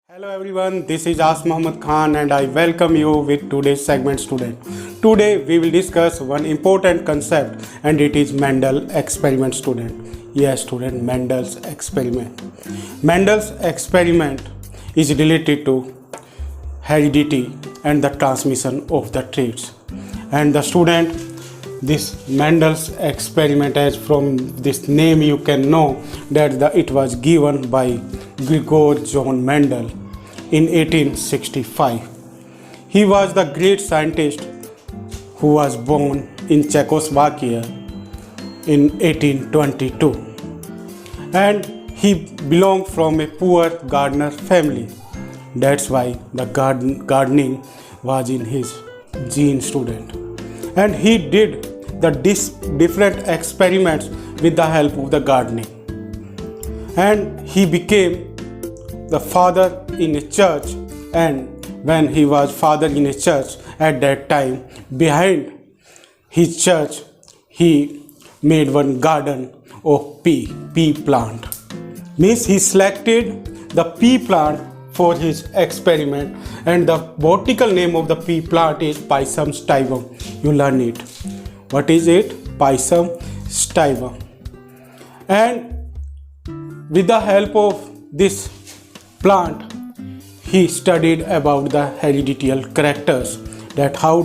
Hello everyone, this is As Muhammad Khan and I welcome you with today's segment student. Today we will discuss one important concept and it is Mendel experiment student. Yes student, Mendel's experiment. Mendel's experiment is related to heredity and the transmission of the traits. And the student, this Mendel's experiment, as from this name you can know that it was given by Gregor John Mendel in 1865. He was the great scientist who was born in Czechoslovakia in 1822 and he belonged from a poor gardener family. That's why the gardening was in his gene student, and he did the different experiments with the help of the gardening, and he became the father in a church. And when he was father in a church, at that time behind his church he made one garden of pea plant. Means he selected the pea plant for his experiment, and the botanical name of the pea plant is Pisum stivum. You learn it. What is it? Pisum stivum. And with the help of this plant he studied about the hereditary characters, that how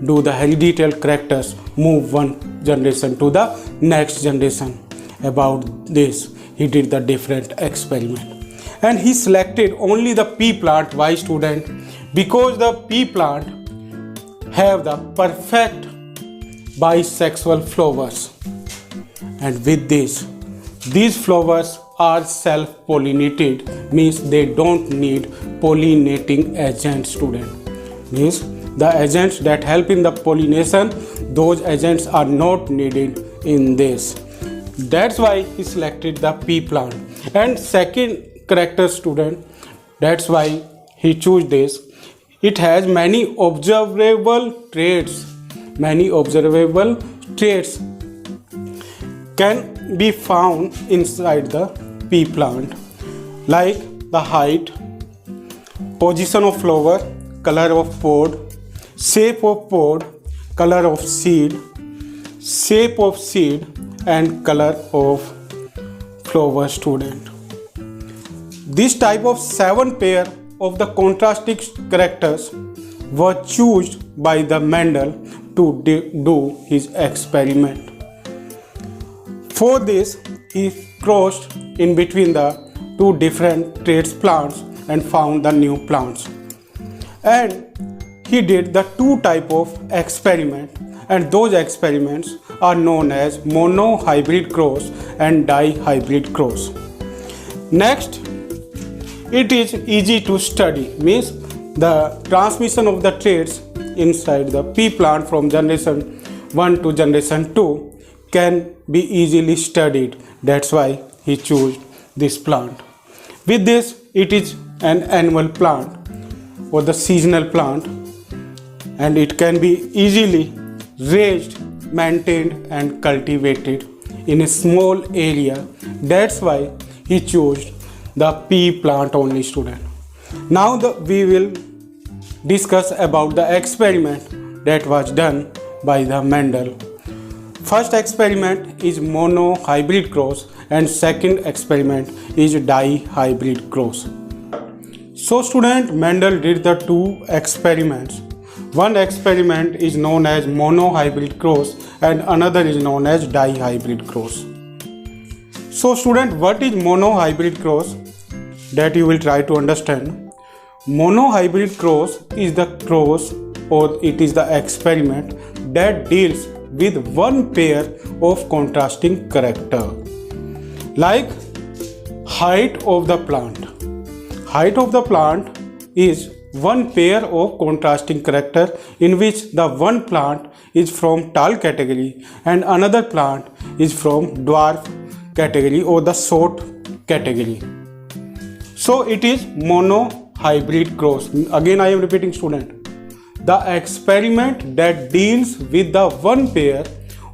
do the hereditary characters move one generation to the next generation. About this he did the different experiment, and he selected only the pea plant. Why student? Because the pea plant have the perfect bisexual flowers, and with this these flowers are self-pollinated, means they don't need pollinating agent student. Means the agents that help in the pollination, those agents are not needed in this. That's why he selected the pea plant. And second character student, that's why he chose this. It has many observable traits. Many observable traits can be found inside the pea plant, like the height, position of flower, color of pod, shape of pod, color of seed, shape of seed, and color of flower student. This type of 7 pair of the contrasting characters were chosen by the Mendel to do his experiment. For this, he crossed in between the two different traits plants and found the new plants. And he did the two type of experiment, and those experiments are known as monohybrid cross and dihybrid cross. Next, it is easy to study, means the transmission of the traits inside the pea plant from generation 1 to generation 2 can be easily studied. That's why he chose this plant. With this, it is an annual plant or the seasonal plant, and it can be easily raised, maintained and cultivated in a small area. That's why he chose the pea plant only student. Now we will discuss about the experiment that was done by the Mendel. First experiment is monohybrid cross and second experiment is dihybrid cross. So student, Mendel did the two experiments. One experiment is known as monohybrid cross and another is known as dihybrid cross. So student, what is monohybrid cross? That you will try to understand. Monohybrid cross is the cross, or it is the experiment that deals with one pair of contrasting character, like height of the plant. Height of the plant is one pair of contrasting character in which the one plant is from tall category and another plant is from dwarf category or the short category. So it is monohybrid cross. Again I am repeating student. The experiment that deals with the one pair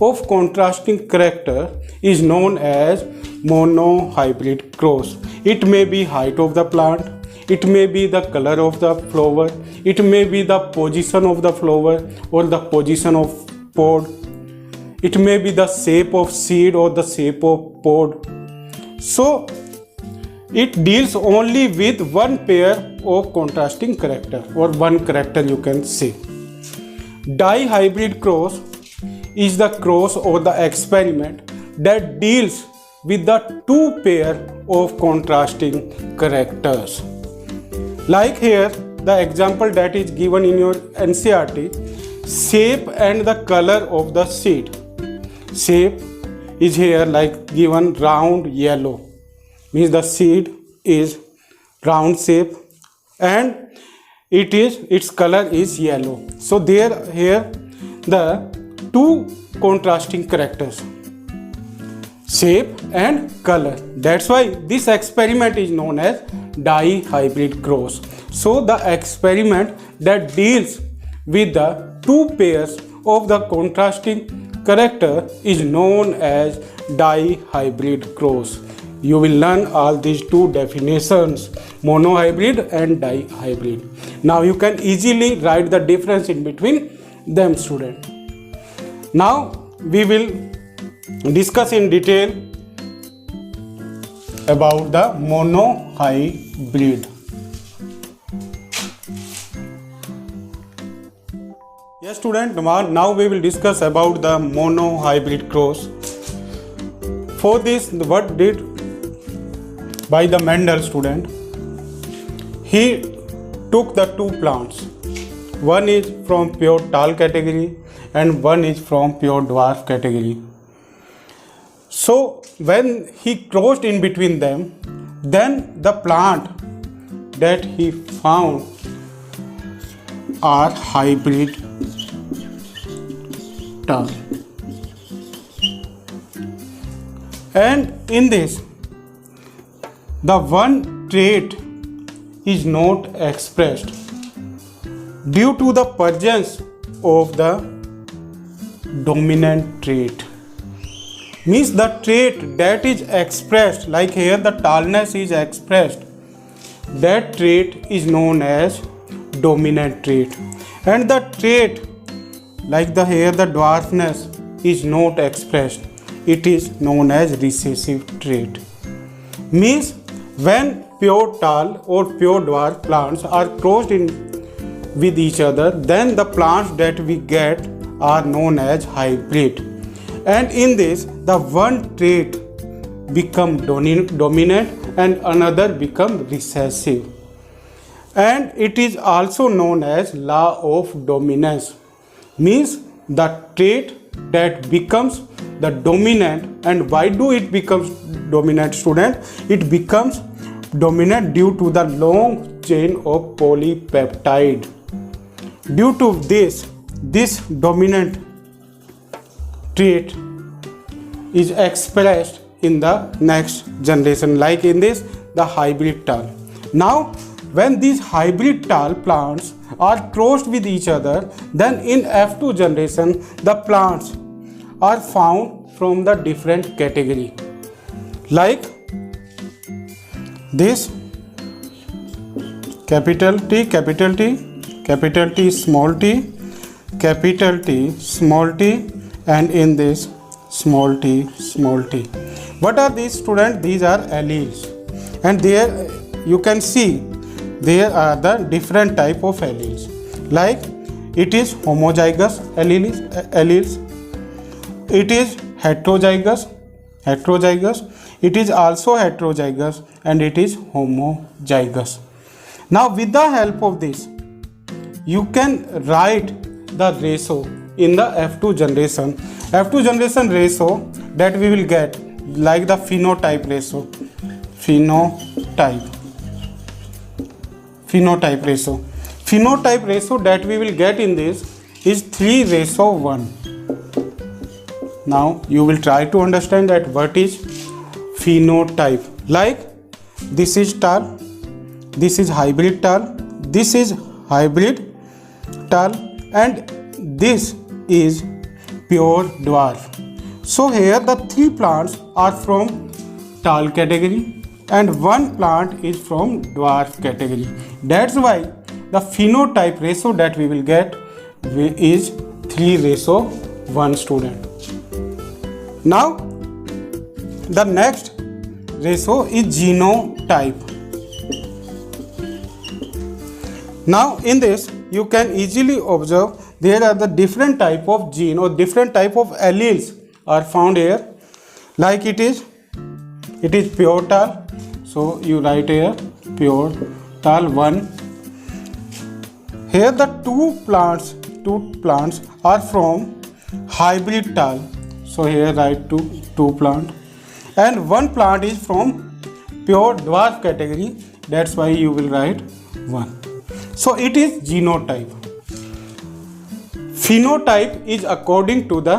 of contrasting character is known as monohybrid cross. It may be height of the plant, it may be the color of the flower, it may be the position of the flower or the position of pod, it may be the shape of seed or the shape of pod. So it deals only with one pair of contrasting character or one character, you can say. Dihybrid cross is the cross or the experiment that deals with the two pair of contrasting characters. Like here, the example that is given in your NCERT, shape and the color of the seed. Shape is here like given round yellow, means the seed is round shape and its color is yellow. So there here the two contrasting characters, shape and color. That's why this experiment is known as dihybrid cross. So the experiment that deals with the two pairs of the contrasting character is known as dihybrid cross. You will learn all these two definitions, monohybrid and dihybrid. Now you can easily write the difference in between them, student. Now we will discuss in detail about the monohybrid. Yes, student, now we will discuss about the monohybrid cross. For this, what did by the Mendel, student, he took the two plants. One is from pure tall category and one is from pure dwarf category. So when he crossed in between them, then the plant that he found are hybrid tall. And in this, the one trait is not expressed due to the presence of the dominant trait. Means the trait that is expressed, like here the tallness is expressed, that trait is known as dominant trait. And the trait like here the dwarfness is not expressed, it is known as recessive trait. Means when pure tall or pure dwarf plants are crossed in with each other, then the plants that we get are known as hybrid. And in this, the one trait become dominant and another become recessive. And it is also known as law of dominance. Means the trait that becomes the dominant. And why do it becomes dominant, student? It becomes dominant due to the long chain of polypeptide. Due to this dominant trait is expressed in the next generation, like in this the hybrid tall. Now when these hybrid tall plants are crossed with each other, then in F2 generation the plants are found from the different category, like this capital T, capital T, capital T, small t, capital T, small t, and in this small t, small t. What are these, students? These are alleles, and there you can see there are the different type of alleles, like it is homozygous alleles, it is heterozygous, it is also heterozygous, and it is homozygous. Now with the help of this you can write the ratio in the F2 generation ratio that we will get, like the phenotype ratio, phenotype ratio that we will get in this is 3:1. Now you will try to understand that what is phenotype. Like this is tall, this is hybrid tall, this is hybrid tall, and this is pure dwarf. So here the three plants are from tall category, and one plant is from dwarf category. That's why the phenotype ratio that we will get is 3:1 student. Now the next ratio is genotype. Now in this you can easily observe there are the different type of gene or different type of alleles are found here. Like it is pure tal, so you write here pure tal 1. Here the two plants are from hybrid tal, so here write two plant, and one plant is from pure dwarf category, that's why you will write 1. So it is genotype. Phenotype is according to the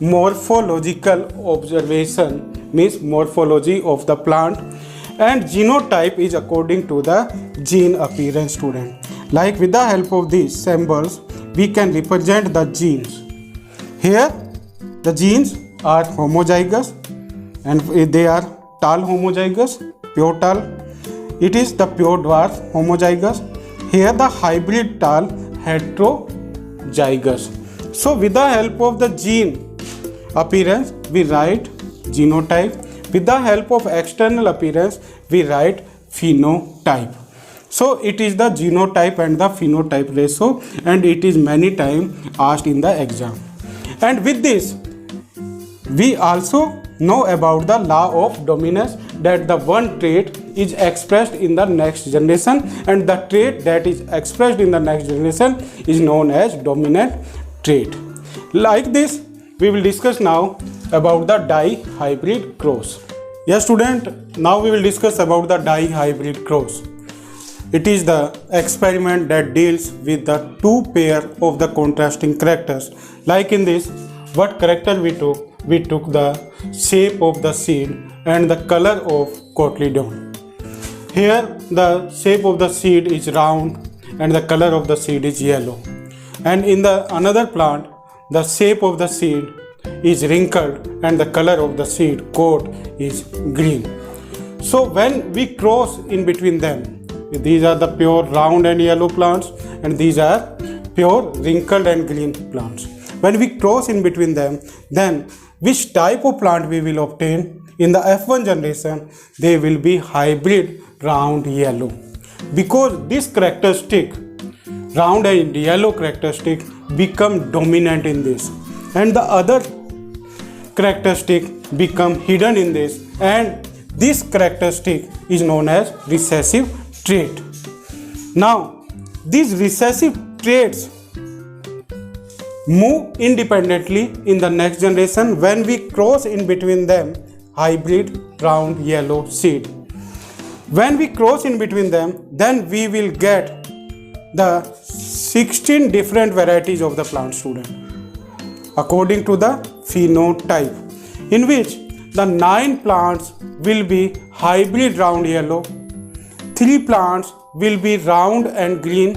morphological observation, means morphology of the plant, and genotype is according to the gene appearance student. Like with the help of these symbols we can represent the genes. Here the genes are homozygous and they are tal homozygous, pure tal. It is the pure dwarf homozygous. Here the hybrid tal heterozygous. So with the help of the gene appearance we write genotype. With the help of external appearance we write phenotype. So it is the genotype and the phenotype ratio, and it is many times asked in the exam. And with this we also know about the law of dominance, that the one trait is expressed in the next generation and the trait that is expressed in the next generation is known as dominant trait. Like this we will discuss now about the dihybrid cross. Yes student, now we will discuss about the dihybrid cross. It is the experiment that deals with the two pair of the contrasting characters. Like in this, what character we took? We took the shape of the seed and the color of cotyledon. Here the shape of the seed is round and the color of the seed is yellow. And in the another plant, the shape of the seed is wrinkled and the color of the seed coat is green. So when we cross in between them, these are the pure round and yellow plants and these are pure wrinkled and green plants. When we cross in between them, then which type of plant we will obtain? In the F1 generation, they will be hybrid round yellow, because this characteristic, round and yellow characteristic, become dominant in this, and the other characteristic become hidden in this, and this characteristic is known as recessive trait. Now these recessive traits move independently in the next generation when we cross in between them hybrid round yellow seed. When we cross in between them, then we will get the 16 different varieties of the plant student according to the phenotype, in which the 9 plants will be hybrid round yellow, 3 plants will be round and green,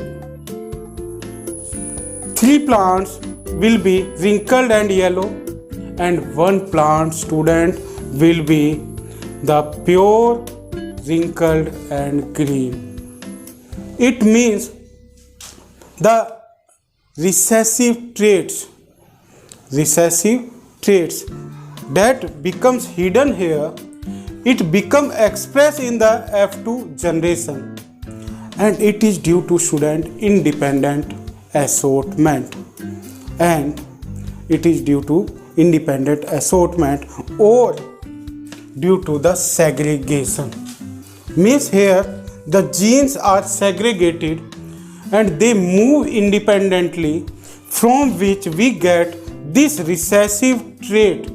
3 plants will be wrinkled and yellow, and 1 plant student will be the pure wrinkled and green. It means the recessive traits that becomes hidden here, it become expressed in the F2 generation, and it is due to student independent assortment, and it is due to independent assortment or due to the segregation. Means here the genes are segregated and they move independently, from which we get this recessive trait,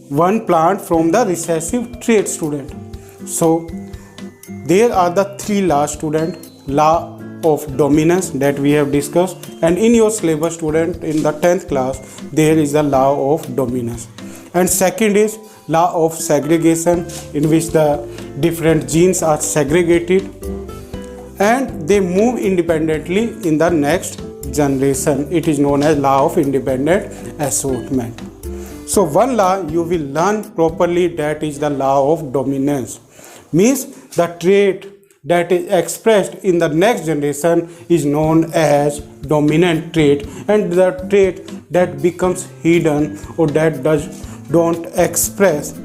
one plant from the recessive trait student. So there are the 3 laws student. Law of dominance that we have discussed, and in your syllabus student in the 10th class there is the law of dominance. And second is law of segregation, in which the different genes are segregated and they move independently in the next generation. It is known as law of independent assortment. So one law you will learn properly, that is the law of dominance. Means the trait that is expressed in the next generation is known as dominant trait, and the trait that becomes hidden or that don't express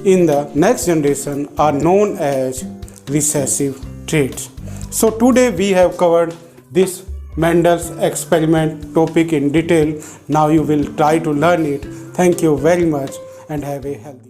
in the next generation are known as recessive traits. So today we have covered this Mendel's experiment topic in detail. Now you will try to learn it. Thank you very much and have a healthy